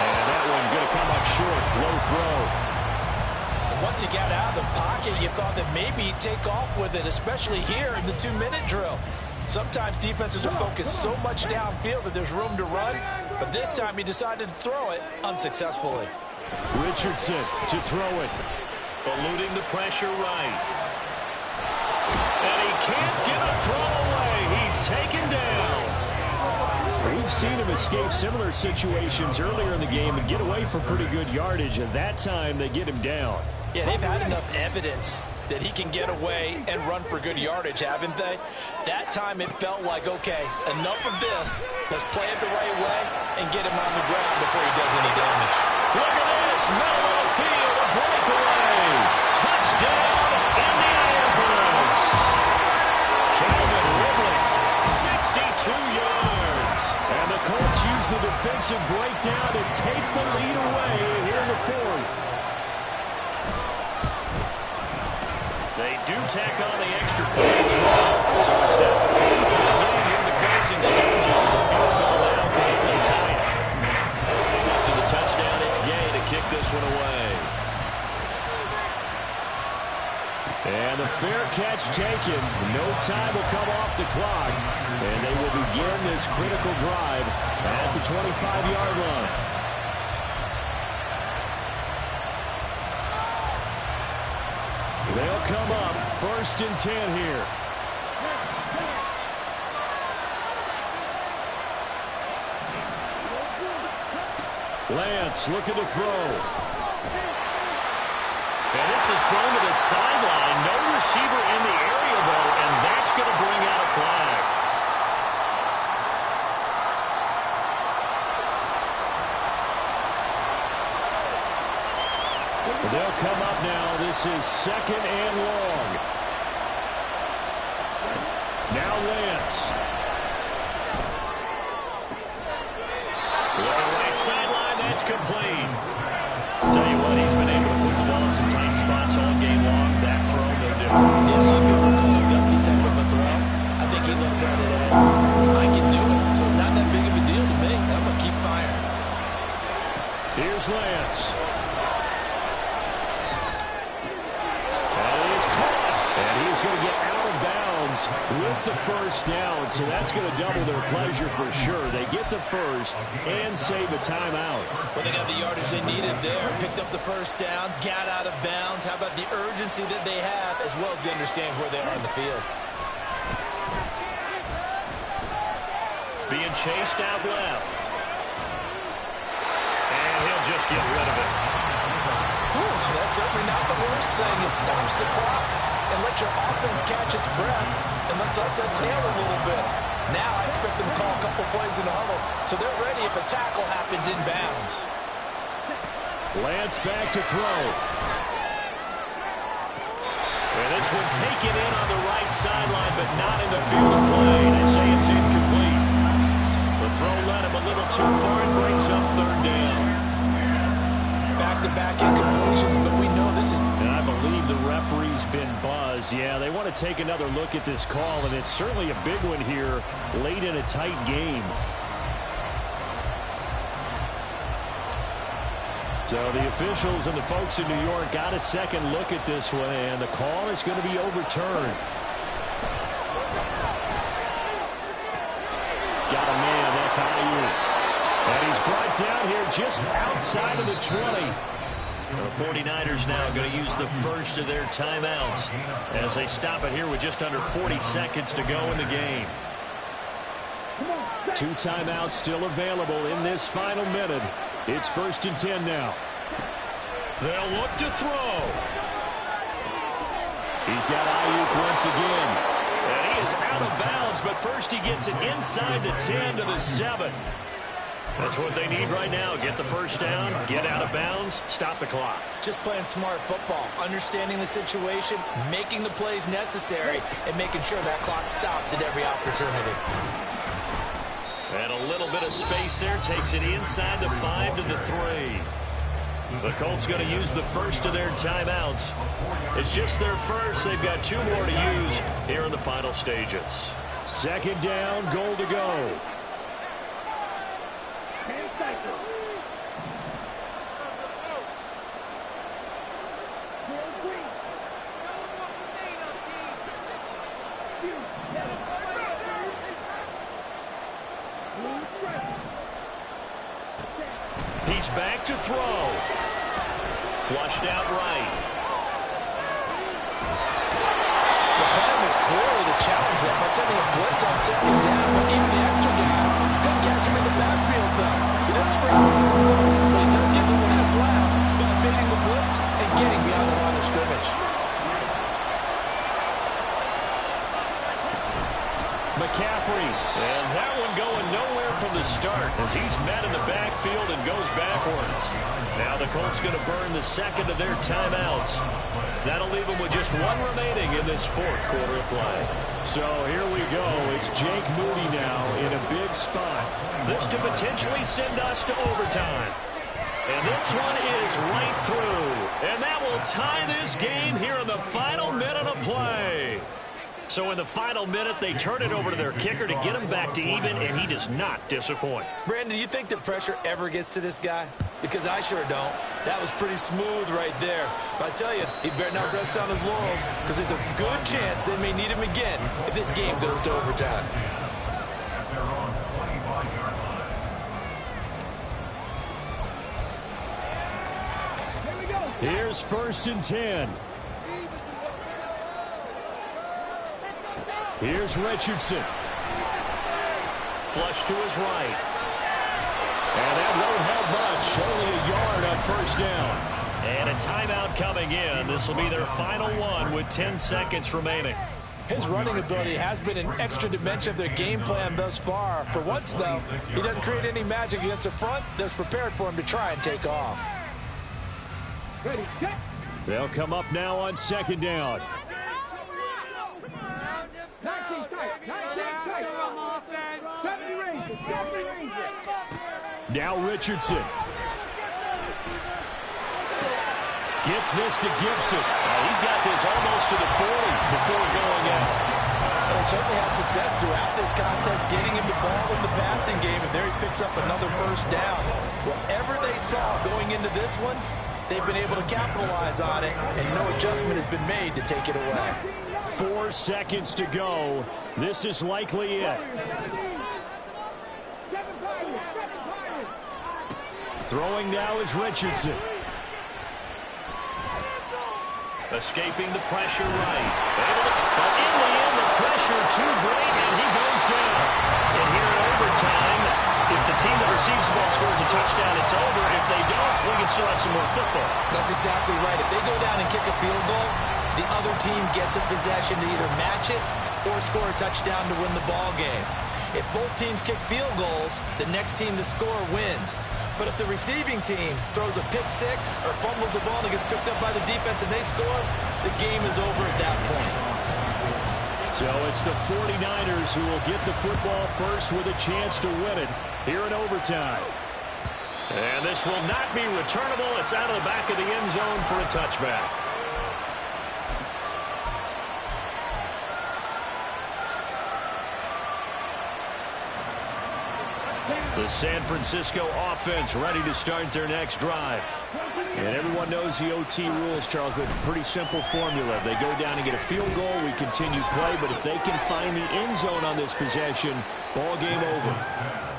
And that one going to come up short. Low throw. Once he got out of the pocket, you thought that maybe he'd take off with it, especially here in the 2-minute drill. Sometimes defenses are focused so much downfield that there's room to run, but this time he decided to throw it unsuccessfully. Richardson to throw it. Eluding the pressure right. And he can't get a throw away. He's taken down. We've seen him escape similar situations earlier in the game and get away for pretty good yardage, and that time they get him down. Yeah, they've had enough evidence that he can get away and run for good yardage, haven't they? That time it felt like, okay, enough of this. Let's play it the right way and get him on the ground before he does any damage. Look at this. Middle of the field. A breakaway. Touchdown, Indianapolis. Calvin Ridley, 62 yards. And the Colts use the defensive breakdown to take the lead away here in the fourth. They do tack on the extra points, so it's now a 3-point game here in the closing stages as a field goal now can only tie it. After the touchdown, it's Gay to kick this one away. And the fair catch taken. No time will come off the clock, and they will begin this critical drive at the 25-yard line. They'll come up 1st and 10 here. Lance looking to throw. And this is thrown to the sideline. No receiver in the area, though, and that's going to bring out a flag. They'll come up now. This is 2nd and long. Now Lance. Looking right sideline. That's complete. Tell you what, he's been able to put the ball in some tight spots all game long. That throw, no different. Yeah, a lot of people call it gutsy type of a throw. I think he looks at it as, I can do it, so it's not that big of a deal to me. I'm going to keep firing. Here's Lance. And he's going to get out of bounds with the first down, so that's going to double their pleasure for sure. They get the first and save a timeout. Well, they got the yardage they needed there, picked up the first down, got out of bounds. How about the urgency that they have, as well as they understand where they are in the field? Being chased out left. And he'll just get rid of it. That's certainly not the worst thing. It stops the clock and lets your offense catch its breath and lets us exhale a little bit. Now I expect them to call a couple plays in the huddle, so they're ready if a tackle happens in bounds. Lance back to throw. And this one taken in on the right sideline, but not in the field of play. They say it's incomplete. The throw led him a little too far and brings up 3rd down. Back-to-back incompletions, but we know this is... And I believe the referee's been buzzed. Yeah, they want to take another look at this call, and it's certainly a big one here late in a tight game. So the officials and the folks in New York got a second look at this one, and the call is going to be overturned. Got a man, that's Ayuk. And he's brought down here just outside of the 20. The 49ers now going to use the first of their timeouts as they stop it here with just under 40 seconds to go in the game. 2 timeouts still available in this final minute. It's 1st and 10 now. They'll look to throw. He's got Ayuk once again. And he is out of bounds, but first he gets it inside the 10 to the 7. That's what they need right now. Get the first down, get out of bounds, stop the clock. Just playing smart football, understanding the situation, making the plays necessary, and making sure that clock stops at every opportunity. And a little bit of space there takes it inside the 5 to the 3. The Colts going to use the first of their timeouts. It's just their first. They've got 2 more to use here in the final stages. 2nd down, goal to go. He's back to throw. Flushed out right. The plan was clearly to challenge them by sending a blitz on 2nd down, but even the extra guy couldn't catch him in the backfield, though. He doesn't spring but he does get the last lap by evading the blitz and getting beyond the line of scrimmage. Sports. Now the Colts going to burn the second of their timeouts. That'll leave them with just one remaining in this fourth quarter of play. So here we go. It's Jake Moody now in a big spot. This to potentially send us to overtime. And this one is right through. And that will tie this game here in the final minute of play. So in the final minute, they turn it over to their kicker to get him back to even, and he does not disappoint. Brandon, do you think the pressure ever gets to this guy? Because I sure don't. That was pretty smooth right there. But I tell you, he better not rest on his laurels, because there's a good chance they may need him again if this game goes to overtime. Here's 1st and 10. Here's Richardson. Flush to his right. And that won't help much. Only a yard on 1st down. And a timeout coming in. This will be their final one with 10 seconds remaining. His running ability has been an extra dimension of their game plan thus far. For once, though, he doesn't create any magic against the front that's prepared for him to try and take off. Ready, set. They'll come up now on 2nd down. Now Richardson. Gets this to Gibson. He's got this almost to the 40 before going out. They certainly had success throughout this contest getting him the ball in the passing game, and there he picks up another 1st down. Whatever they saw going into this one, they've been able to capitalize on it, and no adjustment has been made to take it away. 4 seconds to go. This is likely it. Throwing now is Richardson. Escaping the pressure right. But in the end, the pressure too great, and he goes down. And here in overtime, if the team that receives the ball scores a touchdown, it's over. If they don't, we can still have some more football. That's exactly right. If they go down and kick a field goal, the other team gets a possession to either match it or score a touchdown to win the ball game. If both teams kick field goals, the next team to score wins. But if the receiving team throws a pick six or fumbles the ball and it gets picked up by the defense and they score, the game is over at that point. So it's the 49ers who will get the football first with a chance to win it here in overtime. And this will not be returnable. It's out of the back of the end zone for a touchback. The San Francisco offense ready to start their next drive. And everyone knows the OT rules, Charles, but pretty simple formula. They go down and get a field goal, we continue play, but if they can find the end zone on this possession, ball game over.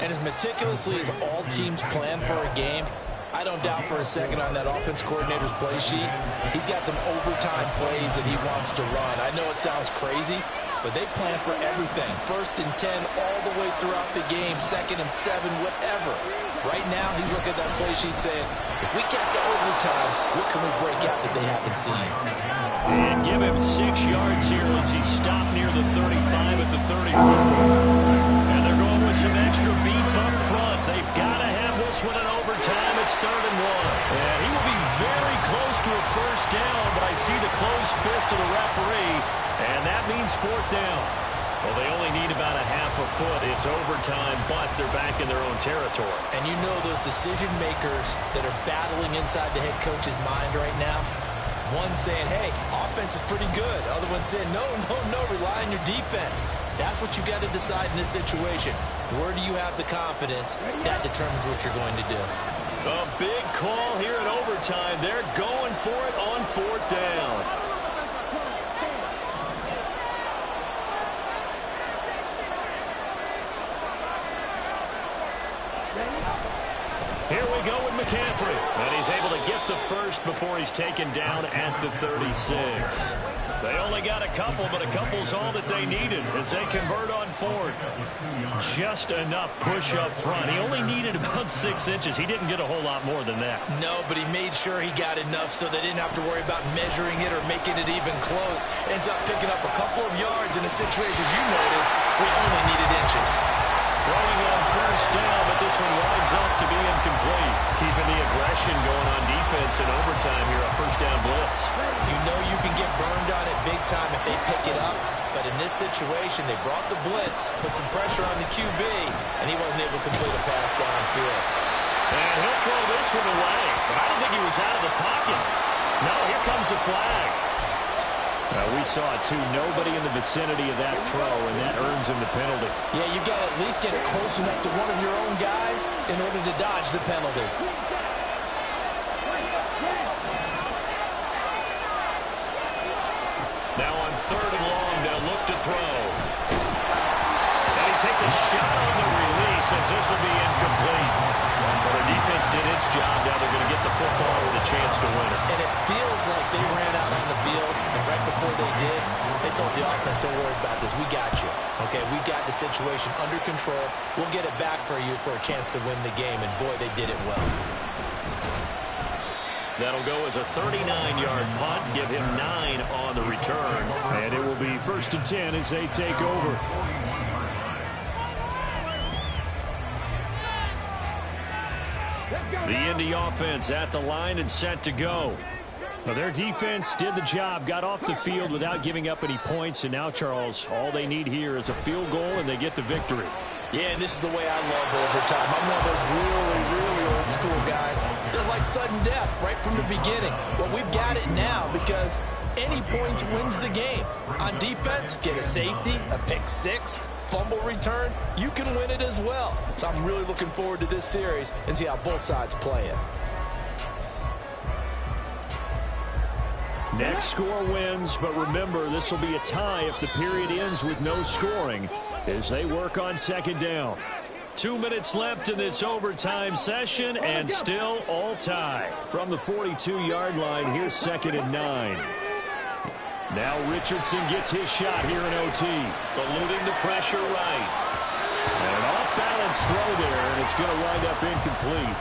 And as meticulously as all teams plan for a game, I don't doubt for a second on that offense coordinator's play sheet, he's got some overtime plays that he wants to run. I know it sounds crazy, but they plan for everything. 1st and 10 all the way throughout the game, 2nd and 7, whatever. Right now, he's looking at that play sheet saying, if we get to overtime, what can we break out that they haven't seen? And give him 6 yards here as he stopped near the 35 at the 34. And they're going with some extra beef up front. They've got to have this one in overtime. It's 3rd and 1. And he will be very close to a 1st down, but I see the closed fist of the referee, and that means 4th down. Well, they only need about a half a foot. It's overtime, but they're back in their own territory. And you know those decision makers that are battling inside the head coach's mind right now? One saying, hey, offense is pretty good. Other one saying, no, rely on your defense. That's what you got to decide in this situation. Where do you have the confidence? That determines what you're going to do. A big call here in overtime. They're going for it on 4th down. Here we go with McCaffrey. And he's able to get the first before he's taken down at the 36. They only got a couple, but a couple's all that they needed as they convert on 4th. Just enough push up front. He only needed about 6 inches. He didn't get a whole lot more than that. No, but he made sure he got enough so they didn't have to worry about measuring it or making it even close. Ends up picking up a couple of yards in a situation, as you noted, we only needed inches. Throwing on first down, but this one winds up to be incomplete. Keeping the aggression going on defense in overtime here, a first down blitz. You know you can get burned on it big time if they pick it up. But in this situation, they brought the blitz, put some pressure on the QB, and he wasn't able to complete a pass downfield. And he'll throw this one away. But I don't think he was out of the pocket. No, here comes the flag. We saw it, too. Nobody in the vicinity of that throw, and that earns him the penalty. Yeah, you've got to at least get it close enough to one of your own guys in order to dodge the penalty. Now on 3rd and long, they'll look to throw. And he takes a shot on the release as this will be incomplete. But the defense did its job. Now they're going to get the football with a chance to win it. And it feels like they ran out on the field, and right before they did, they told the offense, don't worry about this. We got you. Okay, we got the situation under control. We'll get it back for you for a chance to win the game. And, boy, they did it well. That'll go as a 39-yard punt. Give him 9 on the return. And it will be 1st and 10 as they take over. The Indy offense at the line and set to go. Well, their defense did the job, got off the field without giving up any points. And now, Charles, all they need here is a field goal, and they get the victory. Yeah, and this is the way I love overtime. I'm one of those really old school guys that like sudden death right from the beginning. Well, we've got it now because any points wins the game. On defense, get a safety, a pick six, fumble return, you can win it as well. So I'm really looking forward to this series and see how both sides play it. Next score wins, but remember, this will be a tie if the period ends with no scoring as they work on 2nd down. 2 minutes left in this overtime session, and still all tie. From the 42-yard line, here's 2nd and 9. Now Richardson gets his shot here in OT. Eluding the pressure right. And an off-balance throw there, and it's going to wind up incomplete.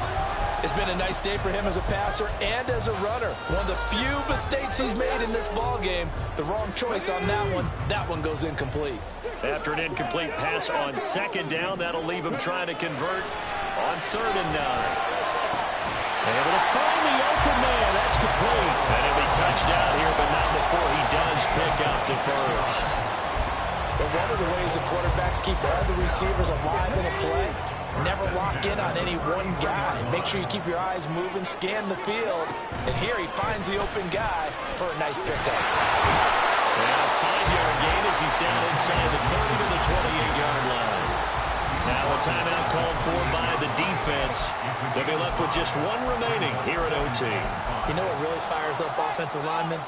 It's been a nice day for him as a passer and as a runner. One of the few mistakes he's made in this ballgame. The wrong choice on that one. That one goes incomplete. After an incomplete pass on 2nd down, that'll leave him trying to convert on 3rd and 9. Able to find the open man. That's complete. And he'll be touched out here, but not before he does pick up the first. But one of the ways the quarterbacks keep all the receivers alive in a play, never lock in on any one guy. Make sure you keep your eyes moving, scan the field. And here he finds the open guy for a nice pickup. And a 5-yard gain as he's down inside the 30 to the 28-yard line. Now a timeout called for by the defense. They'll be left with just one remaining here at OT. You know what really fires up offensive linemen?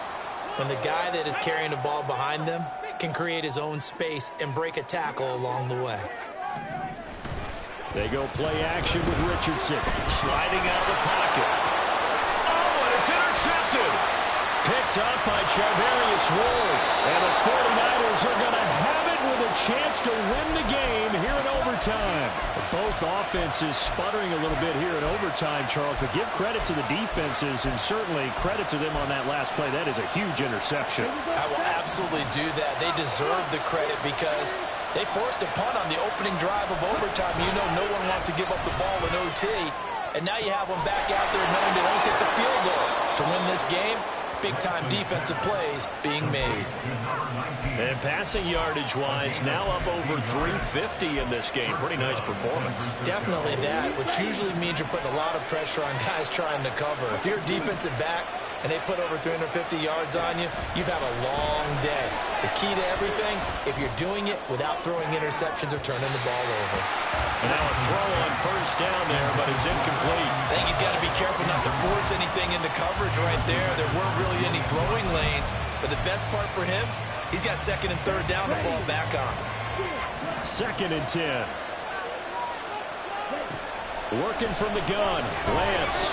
When the guy that is carrying the ball behind them can create his own space and break a tackle along the way. They go play action with Richardson. Sliding out of the pocket. Oh, and it's intercepted. Picked up by Charvarius Ward. And the 49ers are going to have it with a chance to win the game here in overtime. Both offenses sputtering a little bit here in overtime, Charles, but give credit to the defenses and certainly credit to them on that last play. That is a huge interception. I will absolutely do that. They deserve the credit because they forced a punt on the opening drive of overtime. You know no one wants to give up the ball in OT. And now you have them back out there knowing it only takes a field goal to win this game. Big-time defensive plays being made. And passing yardage-wise, now up over 350 in this game. Pretty nice performance. Definitely that, which usually means you're putting a lot of pressure on guys trying to cover. If you're a defensive back and they put over 350 yards on you, you've had a long day. The key to everything, if you're doing it without throwing interceptions or turning the ball over. And now a throw on first down there, but it's incomplete. I think he's got to be careful not to force anything into coverage right there. There weren't really any throwing lanes, but the best part for him, he's got 2nd and 3rd down to fall back on. 2nd and 10. Working from the gun, Lance.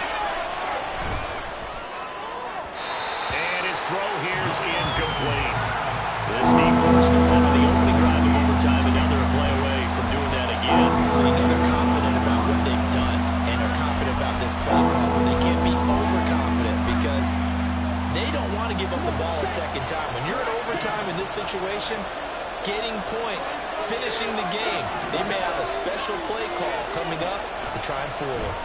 And his throw here is incomplete. This defense, the punt on the opening drive of overtime, and now they're a play away from doing that again. So you know they're confident about what they've done, and they're confident about this play call, but they can't be overconfident because they don't want to give up the ball a second time. When you're in overtime in this situation, getting points, finishing the game. They may have a special play call coming up to try and fool them.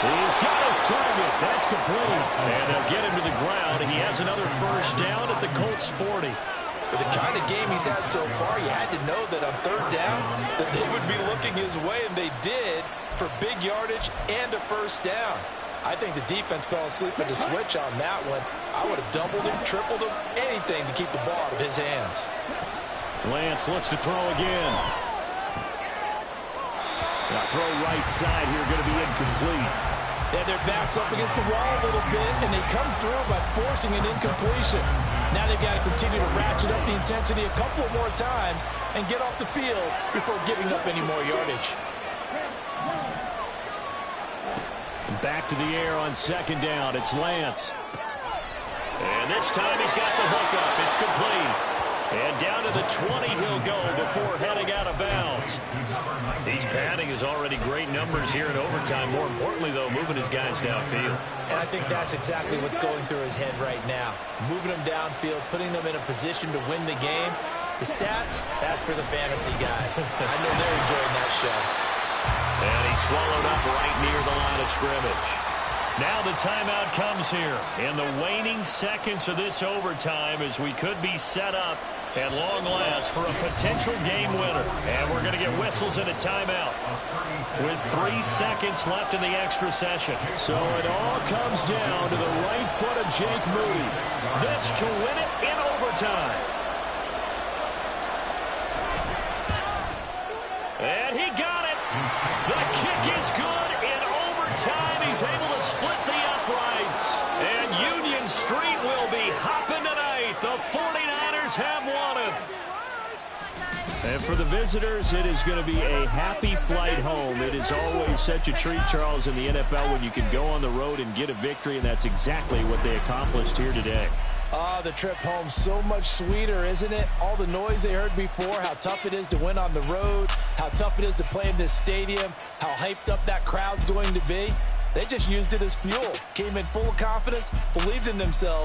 He's got his target. That's complete. And they'll get him to the ground, and he has another first down at the Colts 40. With the kind of game he's had so far, you had to know that on third down that they would be looking his way, and they did, for big yardage and a first down. I think the defense fell asleep at the switch on that one. I would have doubled him, tripled him, anything to keep the ball out of his hands. Lance looks to throw again. The throw right side here going to be incomplete. And their backs up against the wall a little bit, and they come through by forcing an incompletion. Now they've got to continue to ratchet up the intensity a couple more times and get off the field before giving up any more yardage. Back to the air on second down. It's Lance. And this time he's got the hook up. It's complete. And down to the 20 he'll go before heading out of bounds. He's padding his already great numbers here in overtime. More importantly, though, moving his guys downfield. And I think that's exactly what's going through his head right now. Moving them downfield, putting them in a position to win the game. The stats, that's for the fantasy guys. I know they're enjoying that show. And he's swallowed up right near the line of scrimmage. Now the timeout comes here in the waning seconds of this overtime as we could be set up at long last for a potential game winner. And we're going to get whistles and a timeout with 3 seconds left in the extra session. So it all comes down to the right foot of Jake Moody. This to win it in overtime. And he got it. The kick is good in overtime. He's able to split the uprights. And Union Street will be hopping tonight. The 49ers have won it. And for the visitors, it is going to be a happy flight home. It is always such a treat, Charles, in the NFL when you can go on the road and get a victory, and that's exactly what they accomplished here today. The trip home so much sweeter, isn't it? All the noise they heard before, how tough it is to win on the road, how tough it is to play in this stadium, how hyped up that crowd's going to be. They just used it as fuel, came in full of confidence, believed in themselves,